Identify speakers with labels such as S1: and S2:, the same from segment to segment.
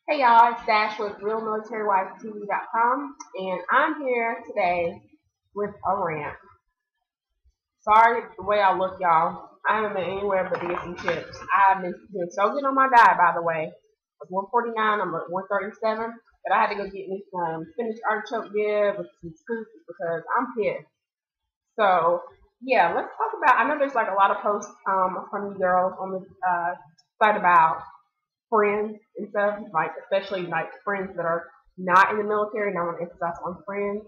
S1: Hey y'all, it's Dash with RealMilitaryWivesTV.com, and I'm here today with a rant. Sorry the way I look, y'all. I haven't been anywhere but to get some chips. I've been doing so good on my diet, by the way. I was 149, I'm at 137, but I had to go get me some spinach artichoke dip with some scoops because I'm pissed. So, yeah, let's talk about, I know there's like a lot of posts from you girls on the site about friends and stuff, like especially like friends that are not in the military, and I want to emphasize on friends.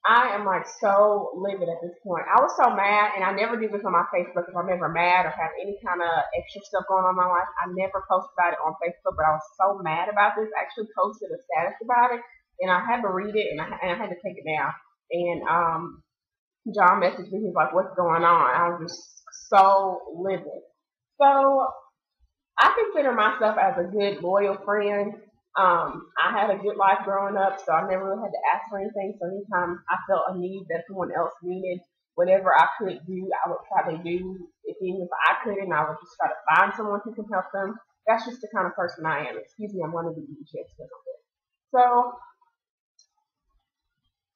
S1: I am like so livid at this point. I was so mad, and I never do this on my Facebook if I'm ever mad or have any kind of extra stuff going on in my life. I never post about it on Facebook, but I was so mad about this. I actually posted a status about it, and I had to read it, and I had to take it down. And John messaged me. He's like, "What's going on?" I was just so livid. So I consider myself as a good, loyal friend. I had a good life growing up, so I never really had to ask for anything. So anytime I felt a need that someone else needed, whatever I could do, I would try to do. If even if I couldn't, I would just try to find someone who can help them. That's just the kind of person I am. Excuse me, I'm going to be eating chips a little bit. So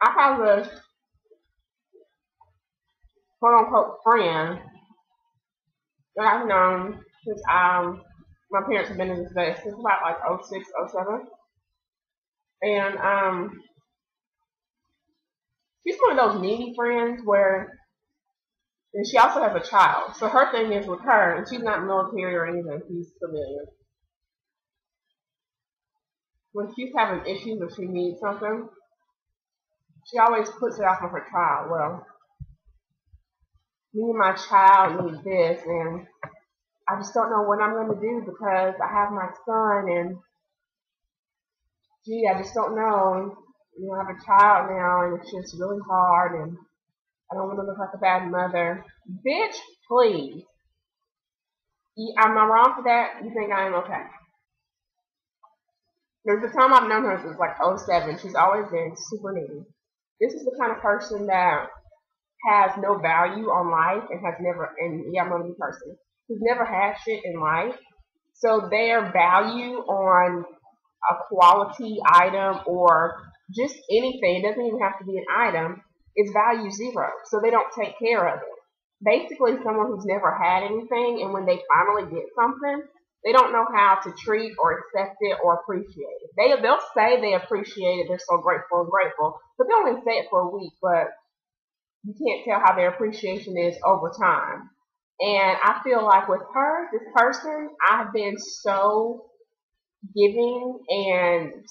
S1: I have a quote unquote friend that I've known since my parents have been in this base since about like '06, '07. And she's one of those needy friends where, and she also has a child. So her thing is with her, and she's not military or anything, she's civilian. When she's having issues or she needs something, she always puts it off on her child. Well, me and my child need this, and I just don't know what I'm going to do because I have my son, and gee, I just don't know. You know, I have a child now, and it's just really hard, and I don't want to look like a bad mother. Bitch, please. Am I wrong for that? You think I am okay? There's a time I've known her since like '07. She's always been super needy. This is the kind of person that has no value on life and has never, and yeah, I'm a new person, who's never had shit in life. So their value on a quality item or just anything, it doesn't even have to be an item, is value zero. So they don't take care of it. Basically, someone who's never had anything, and when they finally get something, they don't know how to treat or accept it or appreciate it. They'll say they appreciate it, they're so grateful, but they'll only say it for a week, but you can't tell how their appreciation is over time. And I feel like with her, this person, I've been so giving and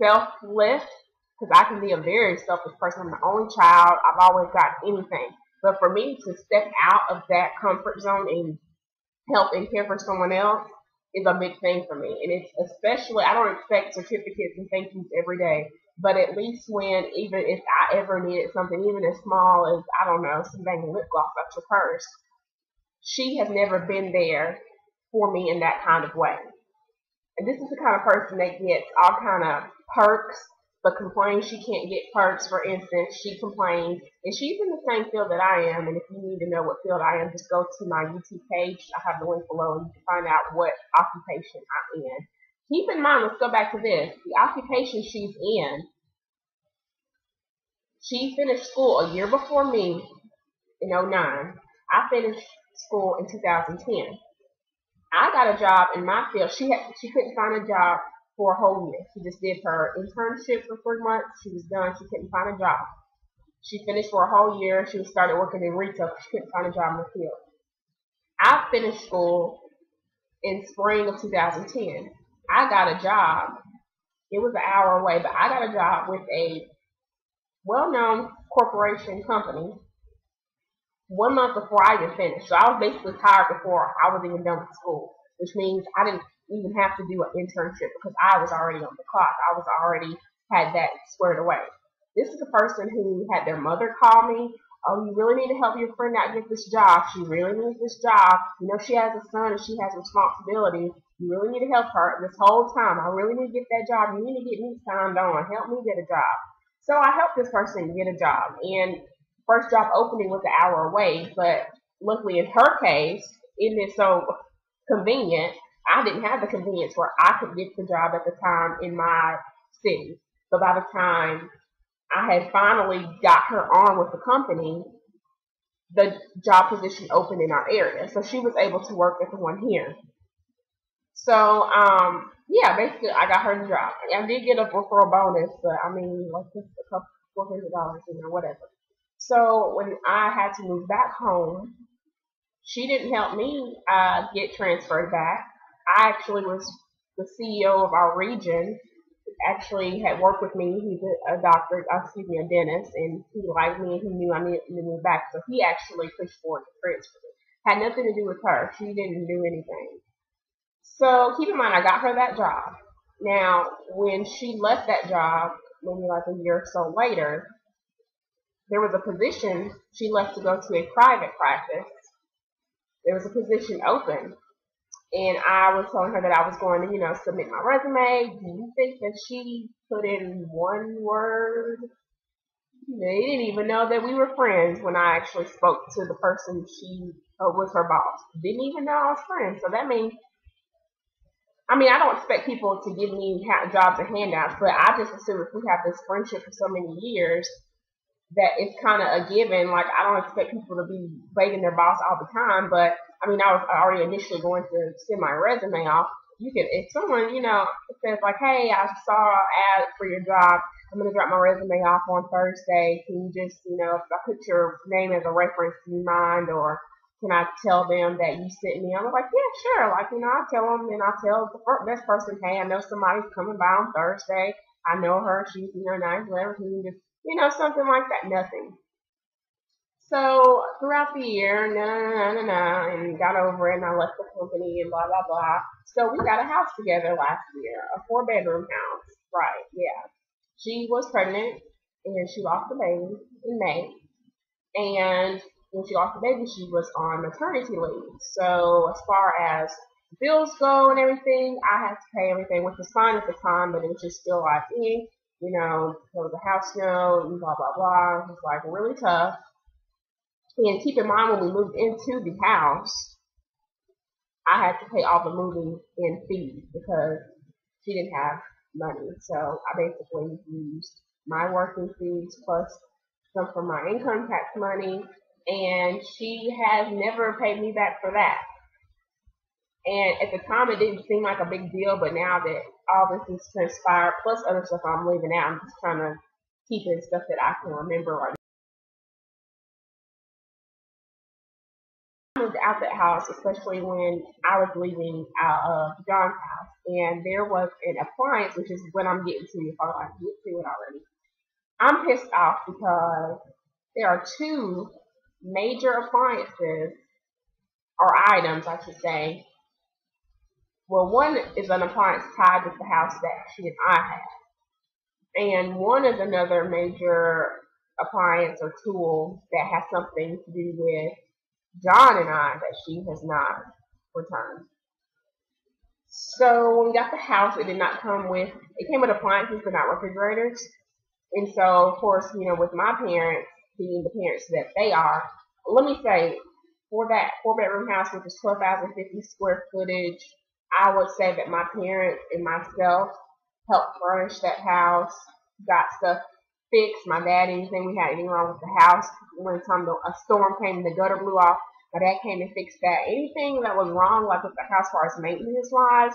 S1: selfless, because I can be a very selfish person. I'm the only child. I've always got anything. But for me to step out of that comfort zone and help and care for someone else is a big thing for me. And it's especially, I don't expect certificates and thank yous every day, but at least when, even if I ever needed something, even as small as, I don't know, some dang lip gloss out your purse, she has never been there for me in that kind of way. And this is the kind of person that gets all kind of perks, but complains she can't get perks. For instance, she complains, and she's in the same field that I am, and if you need to know what field I am, just go to my YouTube page. I have the link below, and you can find out what occupation I'm in. Keep in mind, let's go back to this, the occupation she's in, she finished school a year before me in '09. I finished school in 2010. I got a job in my field. She couldn't find a job for a whole year. She just did her internship for 3 months. She was done. She couldn't find a job. She finished for a whole year. She started working in retail. She couldn't find a job in the field. I finished school in spring of 2010. I got a job. It was an hour away, but I got a job with a well-known corporation company 1 month before I even finished. So I was basically hired before I was even done with school, which means I didn't even have to do an internship because I was already on the clock. I was already had that squared away. This is a person who had their mother call me. Oh, you really need to help your friend out get this job. She really needs this job. You know, she has a son and she has responsibilities. You really need to help her this whole time. I really need to get that job. You need to get me signed on. Help me get a job. So I helped this person get a job, and first job opening was an hour away, but luckily in her case, isn't it so convenient? I didn't have the convenience where I could get the job at the time in my city. But by the time I had finally got her on with the company, the job position opened in our area. So she was able to work at the one here. So, yeah, basically I got her the job. I did get a referral bonus, but I mean, like just a couple $400, whatever. So when I had to move back home, she didn't help me get transferred back. I actually was the CEO of our region. Actually had worked with me. He's a doctor, a dentist, and he liked me and he knew I needed to move back. So he actually pushed forward the transfer. Had nothing to do with her. She didn't do anything. So keep in mind, I got her that job. Now, when she left that job, maybe like a year or so later, there was a position she left to go to a private practice. There was a position open. And I was telling her that I was going to, submit my resume. Do you think that she put in one word? They didn't even know that we were friends when I actually spoke to the person she was her boss. Didn't even know I was friends. So that means, I don't expect people to give me jobs or handouts, but I just assume if we have this friendship for so many years, that it's kind of a given. Like, I don't expect people to be begging their boss all the time, but I was already initially going to send my resume off. You could, if someone, says like, hey, I saw an ad for your job, I'm going to drop my resume off on Thursday. Can you just, if I put your name as a reference, do you mind? Or can I tell them that you sent me? I'm like, yeah, sure. Like, I'll tell them, and I'll tell the next person, hey, I know somebody's coming by on Thursday. I know her. She's, nice, whatever. Can you just, something like that. Nothing. So throughout the year, and got over it, and I left the company and blah, blah, blah. So we got a house together last year, a 4-bedroom house. Right, yeah. She was pregnant, and she lost the baby in May. And when she lost the baby, she was on maternity leave. So as far as bills go and everything, I had to pay everything, which was fine at the time, but it was just still like, there was a house note and blah, blah, blah. It was like really tough. And keep in mind, when we moved into the house, I had to pay all the moving in fees because she didn't have money. So I basically used my working fees plus some from my income tax money, and she has never paid me back for that. And at the time, it didn't seem like a big deal, but now that all this is transpired, plus other stuff I'm leaving out, I'm just trying to keep in stuff that I can remember right now. I moved out that house, especially when I was leaving out of John's house, and there was an appliance, which is what I'm getting to if I like to get to it already. I'm pissed off because there are two major appliances, or items, I should say. Well, one is an appliance tied with the house that she and I have. And one is another major appliance or tool that has something to do with John and I that she has not returned. So when we got the house, it did not come with, it came with appliances but not refrigerators. And so, of course, with my parents being the parents that they are, let me say, for that 4-bedroom house, which is 12,050 square footage, I would say that my parents and myself helped furnish that house, got stuff fixed. My dad, anything we had anything wrong with the house, one time a storm came and the gutter blew off, my dad came and fixed that. Anything that was wrong, like with the house as far as maintenance-wise,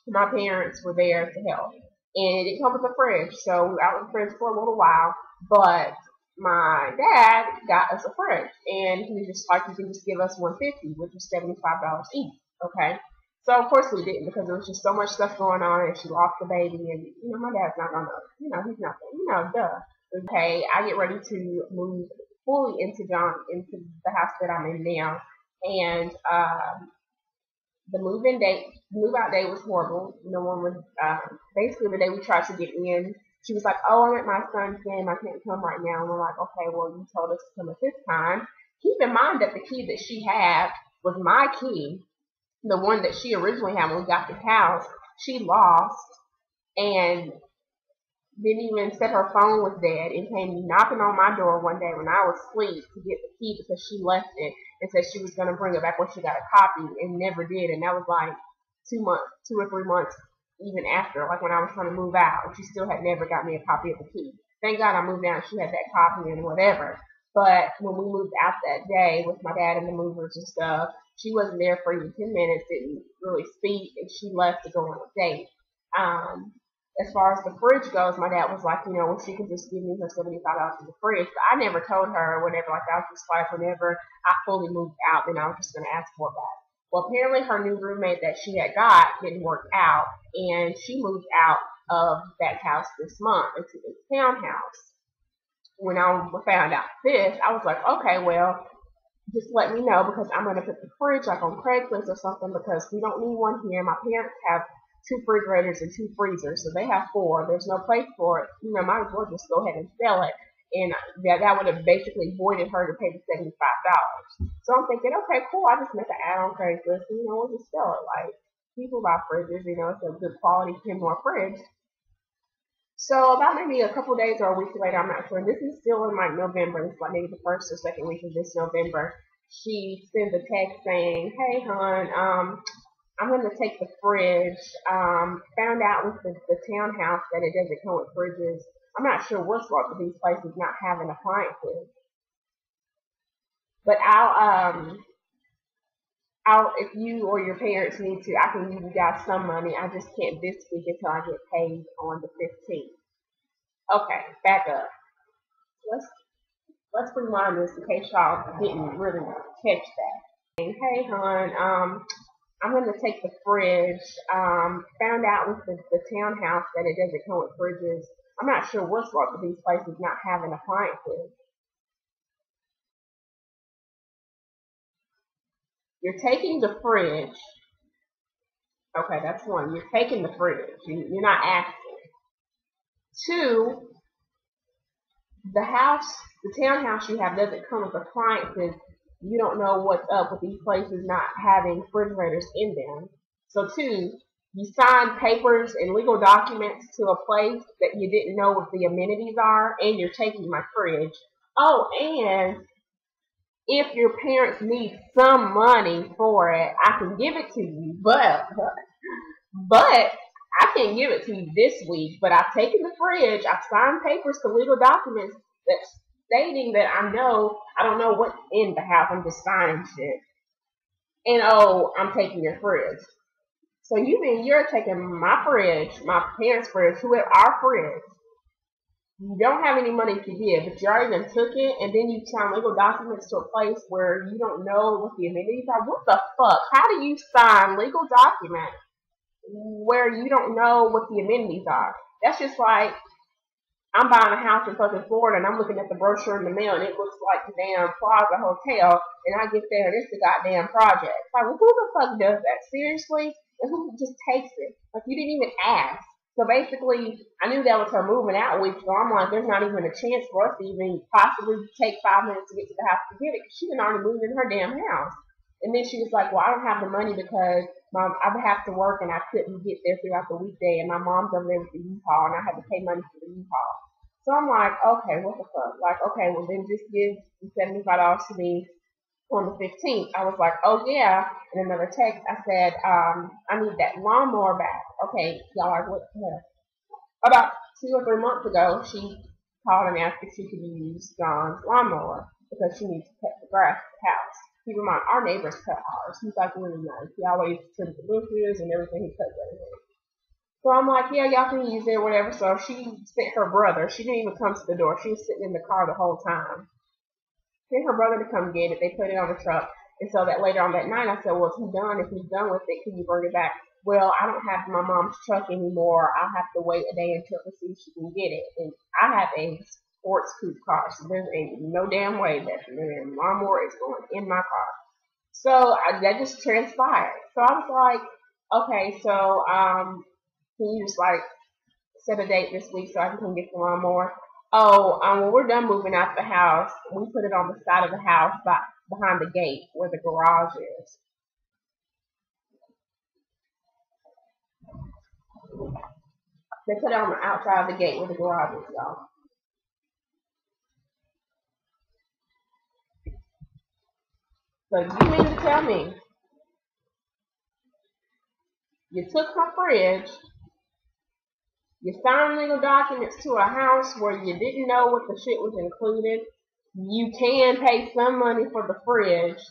S1: my parents were there to help. And it didn't come with a fridge, so we were out with the fridge for a little while, but my dad got us a fridge, and he was just like, you can just give us $150, which is $75 each, okay? So, of course, we didn't, because there was just so much stuff going on, and she lost the baby, and, my dad's not going to, he's not, duh. Okay, I get ready to move fully into the house that I'm in now, and the move-out day was horrible. No one was, basically the day we tried to get in, she was like, oh, I'm at my son's game, I can't come right now, and we're like, okay, well, you told us to come at this time. Keep in mind that the key that she had was my key. The one that she originally had when we got the house, she lost, and didn't even said her phone was dead, and came knocking on my door one day when I was asleep to get the key because she left it and said she was going to bring it back when she got a copy, and never did. And that was like 2 or 3 months even after, like when I was trying to move out. She still had never got me a copy of the key. Thank God I moved out. She had that copy and whatever. But when we moved out that day with my dad and the movers and stuff, she wasn't there for even 10 minutes, didn't really speak, and she left to go on a date. As far as the fridge goes, my dad was like, you know, well, she could just give me her $75 in the fridge. But I never told her or whatever like that. I was just like, whenever I fully moved out, then I was just going to ask for it back. Well, apparently her new roommate that she had got didn't work out, and she moved out of that house this month into this townhouse. When I found out this, I was like, okay, well, just let me know because I'm going to put the fridge like on Craigslist or something because we don't need one here. My parents have 2 refrigerators and 2 freezers, so they have 4. There's no place for it. You know, might as well just go ahead and sell it. And that would have basically voided her to pay the $75. So I'm thinking, okay, cool. I just make an ad on Craigslist. You know, we'll just sell it. Like, people buy fridges. You know, it's a good quality Kenmore fridge. So about maybe a couple days or a week later, I'm not sure. This is still in like November. It's like maybe the 1st or 2nd week of this November. She sends a text saying, "Hey, hon, I'm going to take the fridge. Found out with the townhouse that it doesn't come with fridges. I'm not sure what's wrong with these places not having appliances. But I'll if you or your parents need to, I can give you guys some money. I just can't this week until I get paid on the 15th. Okay, back up. Let's rewind this in case y'all didn't really catch that. Hey, hon, I'm going to take the fridge. Found out with the townhouse that it doesn't come with fridges. I'm not sure what's wrong with these places not having appliances. You're taking the fridge. Okay, that's one. You're taking the fridge. You're not asking. 2, the townhouse you have doesn't come with appliances. You don't know what's up with these places not having refrigerators in them. So 2, you sign papers and legal documents to a place that you didn't know what the amenities are, and you're taking my fridge. Oh, and if your parents need some money for it, I can give it to you, but I can't give it to you this week. But I've taken the fridge, I've signed papers to legal documents that's stating that I don't know what's in the house, I'm just signing shit. And oh, I'm taking your fridge. So you're taking my fridge, my parents' fridge, our fridge. You don't have any money to give, but you already done took it, and then you sign legal documents to a place where you don't know what the amenities are. What the fuck? How do you sign legal documents where you don't know what the amenities are? That's just like I'm buying a house in fucking Florida, and I'm looking at the brochure in the mail, and it looks like the damn Plaza Hotel, and I get there, and it's the goddamn project. Like, well, who the fuck does that? Seriously? And who just takes it? Like, you didn't even ask. So basically, I knew that was her moving out week, so I'm like, there's not even a chance for us to even possibly take 5 minutes to get to the house to get it, because she had already moved in her damn house. And then she was like, well, I don't have the money because I would have to work, and I couldn't get there throughout the weekday, and my mom's over there with the U-Haul, and I had to pay money for the U-Haul. So I'm like, okay, what the fuck? Like, okay, well, then just give the $75 to me on the 15th. I was like, oh yeah. In another text, I said, I need that lawnmower back. Okay, y'all are what the hell? About 2 or 3 months ago, she called and asked if she could use John's lawnmower because she needs to cut the grass at the house. Keep in mind, our neighbors cut ours. He's like really nice. He always trims the bushes and everything. He cuts everything. So I'm like, yeah, y'all can use it or whatever. So she sent her brother. She didn't even come to the door. She was sitting in the car the whole time. Sent her brother to come get it. They put it on the truck. And so that later on that night, I said, well, if he's done with it, can you bring it back? Well, I don't have my mom's truck anymore. I'll have to wait a day until she can get it. And I have a sports coupe car, so there's no damn way that the lawnmower is going in my car. So that just transpired. So I was like, okay, so can you just like set a date this week so I can come get the lawnmower? Oh, when we're done moving out the house, we put it on the side of the house behind the gate where the garage is. They put it on the outside of the gate where the garage is, y'all. So you mean to tell me You took my fridge. You signed legal documents to a house where you didn't know what the shit was included. You can pay some money for the fridge,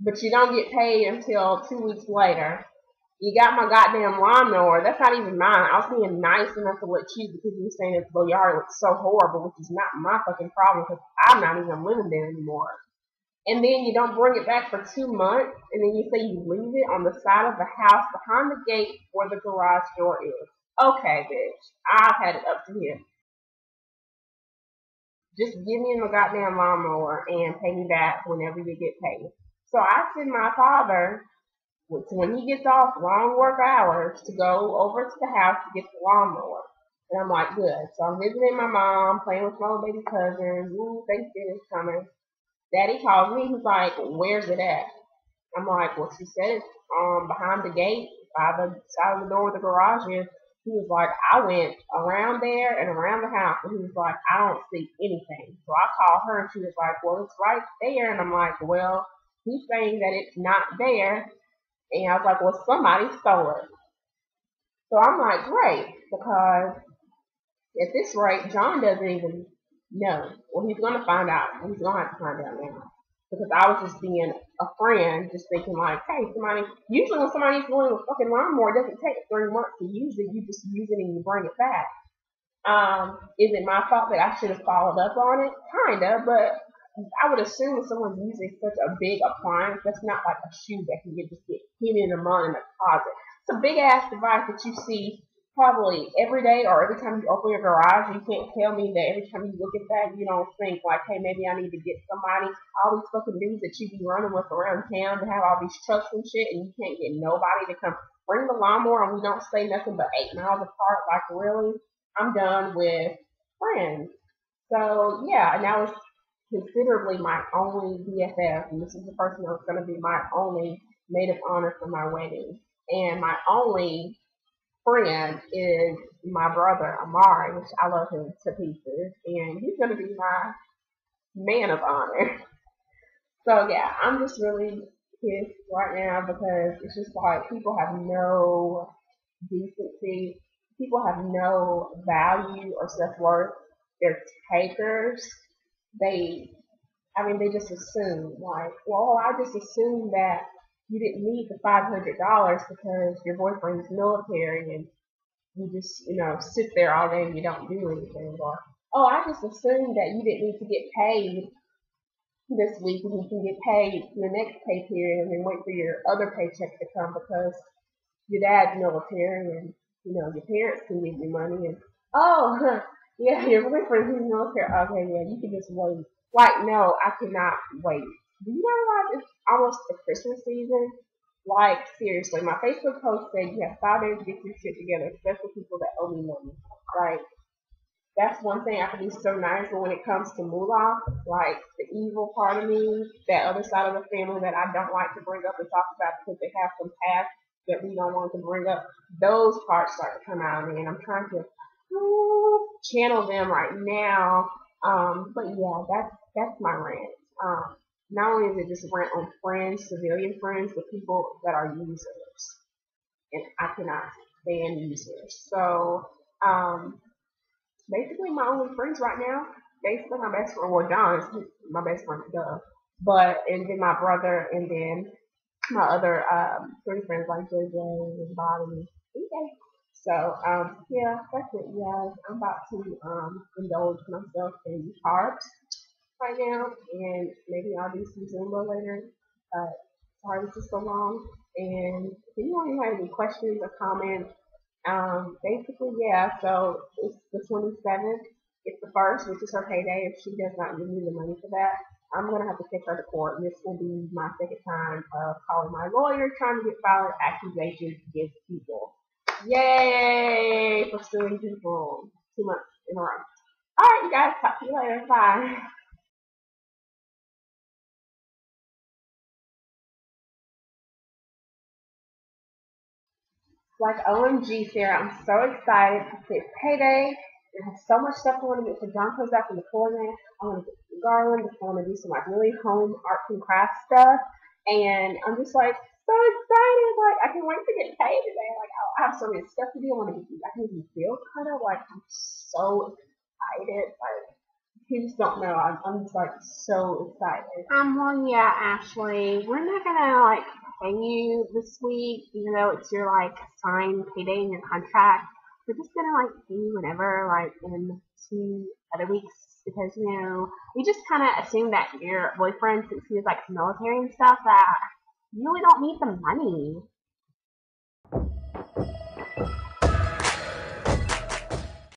S1: but you don't get paid until 2 weeks later. You got my goddamn lawnmower. That's not even mine. I was being nice enough to let you because you were saying that the yard looks so horrible, which is not my fucking problem because I'm not even living there anymore. And then you don't bring it back for 2 months, and then you say you leave it on the side of the house behind the gate where the garage door is. Okay, bitch. I've had it up to here. Just give me my goddamn lawnmower and pay me back whenever you get paid. So I send my father, when he gets off long work hours, to go over to the house to get the lawnmower. And I'm like, good. So I'm visiting my mom, playing with my little baby cousin. Ooh, Thanksgiving's coming. Daddy calls me. He's like, where's it at? I'm like, well, she said it's behind the gate, by the side of the door where the garage is. He was like, I went around there and around the house, and he was like, I don't see anything. So I called her, and she was like, well, it's right there. And I'm like, well, he's saying that it's not there. And I was like, well, somebody stole it. So I'm like, great, because at this rate, John doesn't even know. Well, he's going to find out. He's going to have to find out now. Because I was just being a friend, just thinking like, hey, usually when somebody's doing a fucking lawnmower, it doesn't take 3 months to use it. You just use it and you bring it back. Is it my fault that I should have followed up on it? Kinda, but I would assume if someone's using such a big appliance, that's not like a shoe that can just get hidden in a closet. It's a big ass device that you see probably every day or every time you open your garage. You can't tell me that every time you look at that, you don't think like, hey, maybe I need to get somebody. All these fucking dudes that you be running with around town to have all these trucks and shit, and you can't get nobody to come bring the lawnmower, and we don't stay nothing but 8 miles apart. Like, really? I'm done with friends. So yeah, and that was considerably my only BFF, and this is the person that was going to be my only maid of honor for my wedding. And my only friend is my brother Amari, which I love him to pieces, and he's going to be my man of honor. So yeah, I'm just really pissed right now because it's just like people have no decency, people have no value or self-worth. They're takers. They they just assume like, well, I just assumed that you didn't need the $500 because your boyfriend's military and you just, sit there all day and you don't do anything. Or, oh, I just assumed that you didn't need to get paid this week and you can get paid your next pay period and then wait for your other paycheck to come because your dad's military and, your parents can give you money and, oh, yeah, your boyfriend's in the military. Okay, yeah, you can just wait. Like, no, I cannot wait. Do you realize it's almost the Christmas season? Like, seriously, my Facebook post said you have 5 days to get your shit together, especially people that owe me money. Like, that's one thing I can be so nice, but when it comes to moolah, like, the evil part of me, that other side of the family that I don't like to bring up and talk about because they have some past that we don't want to bring up, those parts start to come out of me, and I'm trying to channel them right now. But yeah, that's my rant. Not only is it just rant on friends, civilian friends, but people that are users, and I cannot stand users. So basically, my only friends right now, basically my best friend, well, John's my best friend, duh. But and then my brother, and then my other 3 friends like JJ and Bobby. Okay. So, yeah, that's it, guys. I'm about to indulge myself in carbs right now, and maybe I'll do some Zumba later. Sorry this is so long. And if anyone has any questions or comments, basically, yeah, so it's the 27th. It's the 1st, which is her payday. If she does not give me the money for that, I'm going to have to take her to court. And this will be my second time of calling my lawyer, trying to get valid accusations against people. Yay! For suing people 2 months in a row. Alright, you guys. Talk to you later. Bye. Like, OMG, Sarah, I'm so excited. It's payday. I have so much stuff I want to get. So John comes back from deployment. I want to get some garland. I want to do some like really home arts and crafts stuff. And I'm just like so excited. Like, I can't wait to get paid today. Like, I have so many stuff to do. I want to get back into the field kind of. Like, I'm so excited. Like, you just don't know. I'm just like so excited.
S2: Well, yeah, Ashley, we're not gonna like pay you this week, even though it's your like signed payday in your contract. We're just gonna like pay you whenever, like in 2 other weeks, because we just kind of assumed that your boyfriend, since he was like military and stuff, that you really don't need the money.